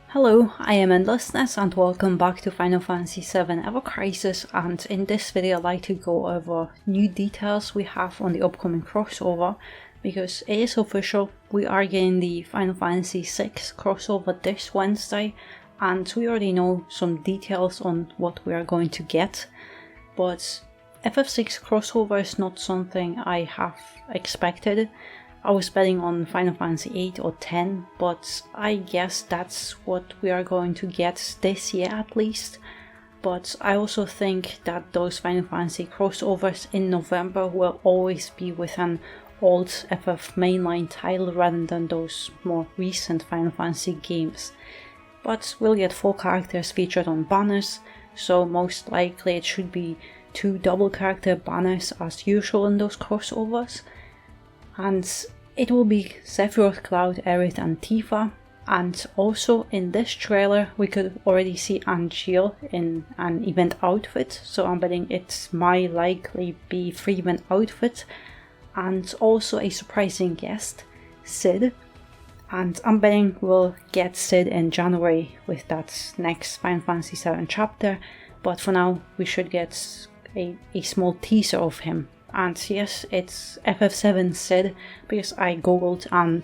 Hello, I am Endlessness and welcome back to Final Fantasy VII Ever Crisis, and in this video I'd like to go over new details we have on the upcoming crossover, because it is official, we are getting the Final Fantasy VI crossover this Wednesday, and we already know some details on what we are going to get, but FF6 crossover is not something I have expected. I was betting on Final Fantasy 8 or 10, but I guess that's what we are going to get this year at least. But I also think that those Final Fantasy crossovers in November will always be with an old FF mainline title rather than those more recent Final Fantasy games. But we'll get 4 characters featured on banners, so most likely it should be 2 double character banners as usual in those crossovers. And it will be Sephiroth, Cloud, Aerith and Tifa, and also in this trailer we could already see Angeal in an event outfit, so I'm betting it might likely be free event outfit, and also a surprising guest, Cid, and I'm betting we'll get Cid in January with that next Final Fantasy VII chapter, but for now we should get a small teaser of him. And yes, it's FF7 Cid, because I googled and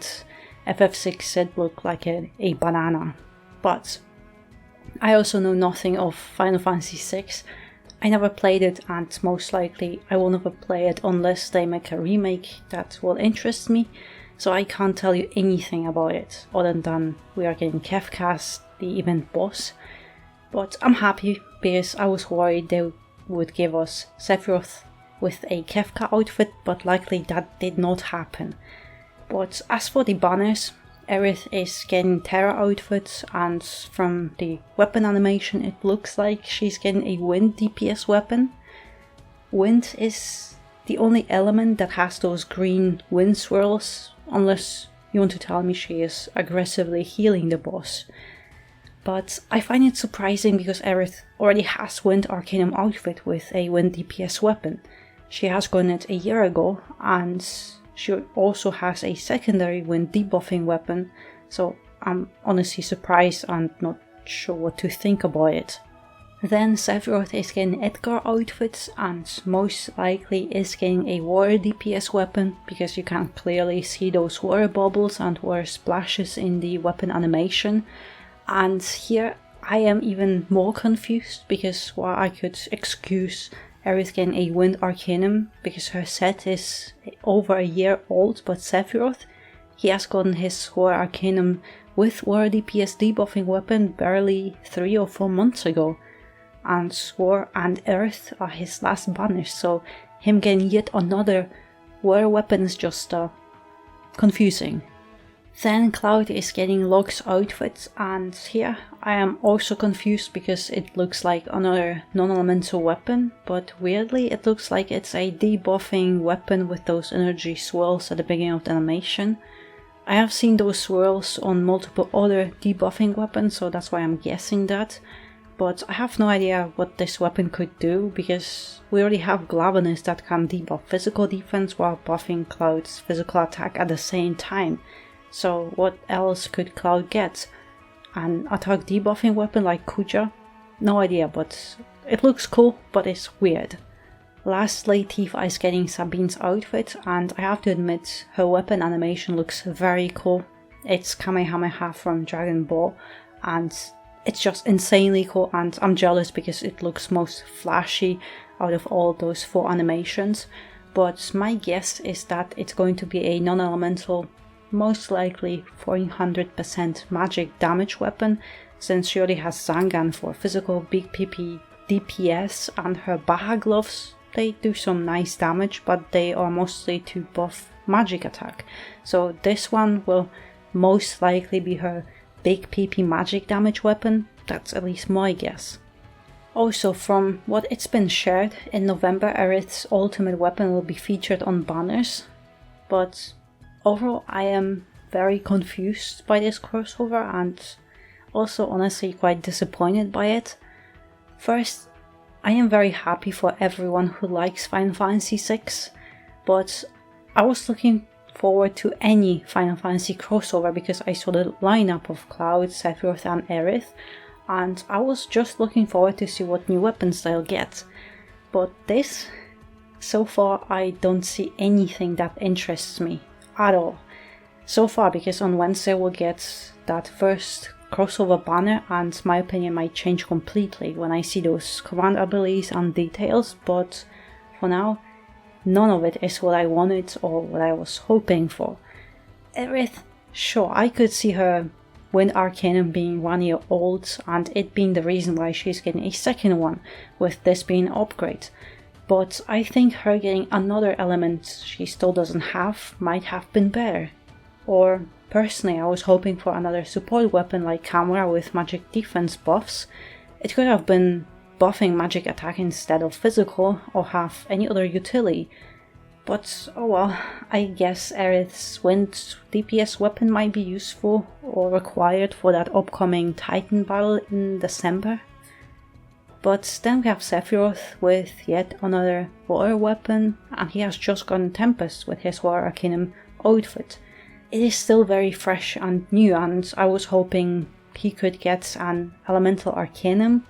FF6 Cid looked like a banana. But I also know nothing of Final Fantasy VI. I never played it, and most likely I will never play it unless they make a remake that will interest me. So I can't tell you anything about it, other than we are getting Kefkas, the event boss. But I'm happy, because I was worried they would give us Sephiroth with a Kefka outfit, but likely that did not happen. But as for the banners, Aerith is getting Terra outfits, and from the weapon animation it looks like she's getting a wind DPS weapon. Wind is the only element that has those green wind swirls, unless you want to tell me she is aggressively healing the boss. But I find it surprising because Aerith already has Wind Arcanum outfit with a wind DPS weapon. She has gotten it a year ago, and she also has a secondary wind debuffing weapon, so I'm honestly surprised and not sure what to think about it. Then Sephiroth is getting Edgar outfits, and most likely is getting a water DPS weapon, because you can clearly see those water bubbles and water splashes in the weapon animation. And here I am even more confused, because while I could excuse Aerith getting a Wind Arcanum because her set is over a year old, but Sephiroth, he has gotten his Water Arcanum with Water DPS debuffing weapon barely 3 or 4 months ago, and Sword and Earth are his last banners, so him getting yet another water weapon is just confusing. Then Cloud is getting Locke's outfit, and here I am also confused because it looks like another non-elemental weapon, but weirdly it looks like it's a debuffing weapon with those energy swirls at the beginning of the animation. I have seen those swirls on multiple other debuffing weapons, so that's why I'm guessing that, but I have no idea what this weapon could do, because we already have Glavenus that can debuff physical defense while buffing Cloud's physical attack at the same time. So what else could Cloud get? An attack debuffing weapon like Kuja? No idea, but it looks cool, but it's weird. Lastly, Tifa is getting Sabine's outfit, and I have to admit her weapon animation looks very cool. It's Kamehameha from Dragon Ball, and it's just insanely cool, and I'm jealous because it looks most flashy out of all those 4 animations. But my guess is that it's going to be a non-elemental, most likely 400% magic damage weapon, since she already has Zangan for physical big PP DPS, and her Baha gloves, they do some nice damage, but they are mostly to buff magic attack. So this one will most likely be her big PP magic damage weapon, that's at least my guess. Also, from what it's been shared, in November Aerith's ultimate weapon will be featured on banners, but overall I am very confused by this crossover and also honestly quite disappointed by it. First, I am very happy for everyone who likes Final Fantasy VI, but I was looking forward to any Final Fantasy crossover because I saw the lineup of Cloud, Sephiroth and Aerith, and I was just looking forward to see what new weapons they'll get. But this, so far I don't see anything that interests me at all. So far, because on Wednesday we'll get that first crossover banner, and my opinion might change completely when I see those command abilities and details, but for now, none of it is what I wanted or what I was hoping for. Aerith, sure, I could see her Wind Arcanum being 1 year old and it being the reason why she's getting a second one, with this being an upgrade. But I think her getting another element she still doesn't have might have been better. Or personally, I was hoping for another support weapon like Camera with magic defense buffs. It could have been buffing magic attack instead of physical, or have any other utility. But oh well, I guess Aerith's wind DPS weapon might be useful or required for that upcoming Titan battle in December. But then we have Sephiroth with yet another water weapon, and he has just gotten Tempest with his Water Arcanum outfit. It is still very fresh and new, and I was hoping he could get an Elemental Arcanum,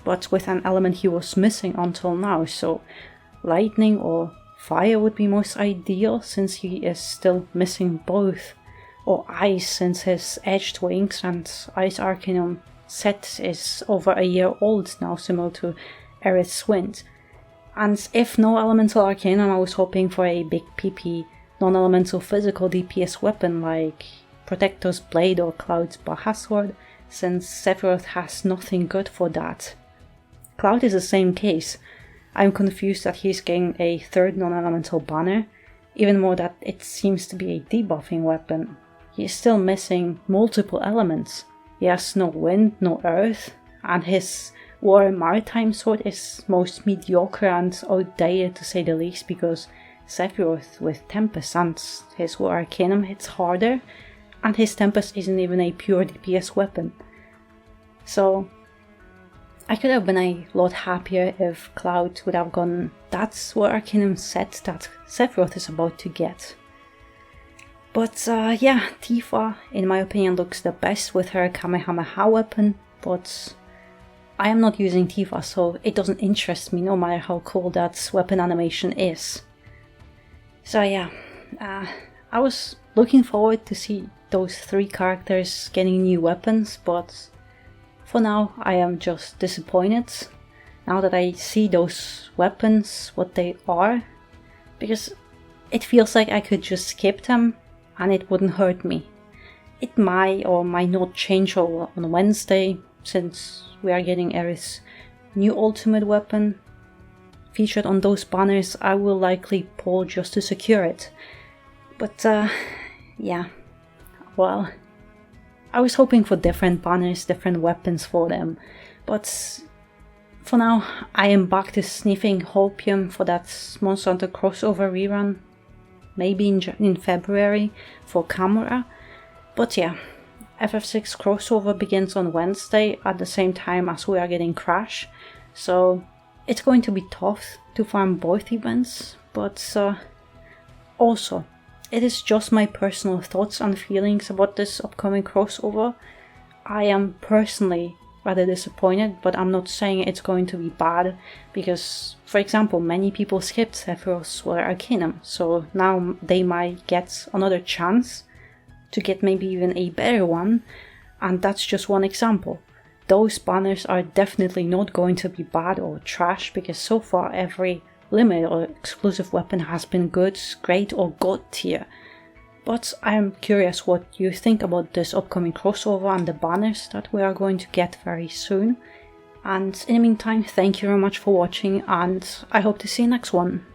but with an element he was missing until now, so lightning or fire would be most ideal since he is still missing both, or ice since his edged wings and Ice Arcanum set is over a year old now, similar to Aerith's Wind. And if no Elemental Arcanum, I was hoping for a big PP non-elemental physical DPS weapon like Protector's Blade or Cloud's Baja Sword, since Sephiroth has nothing good for that. Cloud is the same case. I'm confused that he's getting a third non-elemental banner, even more that it seems to be a debuffing weapon. He is still missing multiple elements. He has no wind, no earth, and his Water Maritime sword is most mediocre and outdated to say the least, because Sephiroth with Tempest and his Water Arcanum hits harder, and his Tempest isn't even a pure DPS weapon. So I could have been a lot happier if Cloud would have gotten that Water Arcanum set that Sephiroth is about to get. But yeah, Tifa in my opinion looks the best with her Kamehameha weapon, but I am not using Tifa, so it doesn't interest me no matter how cool that weapon animation is. So yeah, I was looking forward to see those three characters getting new weapons, but for now I am just disappointed now that I see those weapons, what they are, because it feels like I could just skip them and it wouldn't hurt me. It might or might not change on Wednesday, since we are getting Aerith's new ultimate weapon featured on those banners. I will likely pull just to secure it. But yeah, well, I was hoping for different banners, different weapons for them, but for now I am back to sniffing Hopium for that Monster Hunter crossover rerun, maybe in February for Camera. But yeah, FF6 crossover begins on Wednesday at the same time as we are getting Crash, so it's going to be tough to farm both events, but also, it is just my personal thoughts and feelings about this upcoming crossover. I am personally rather disappointed, but I'm not saying it's going to be bad, because, for example, many people skipped Sephiroth's Water Arcanum, so now they might get another chance to get maybe even a better one, and that's just one example. Those banners are definitely not going to be bad or trash, because so far every limit or exclusive weapon has been good, great or god tier. But I'm curious what you think about this upcoming crossover and the banners that we are going to get very soon. And in the meantime, thank you very much for watching, and I hope to see you next one.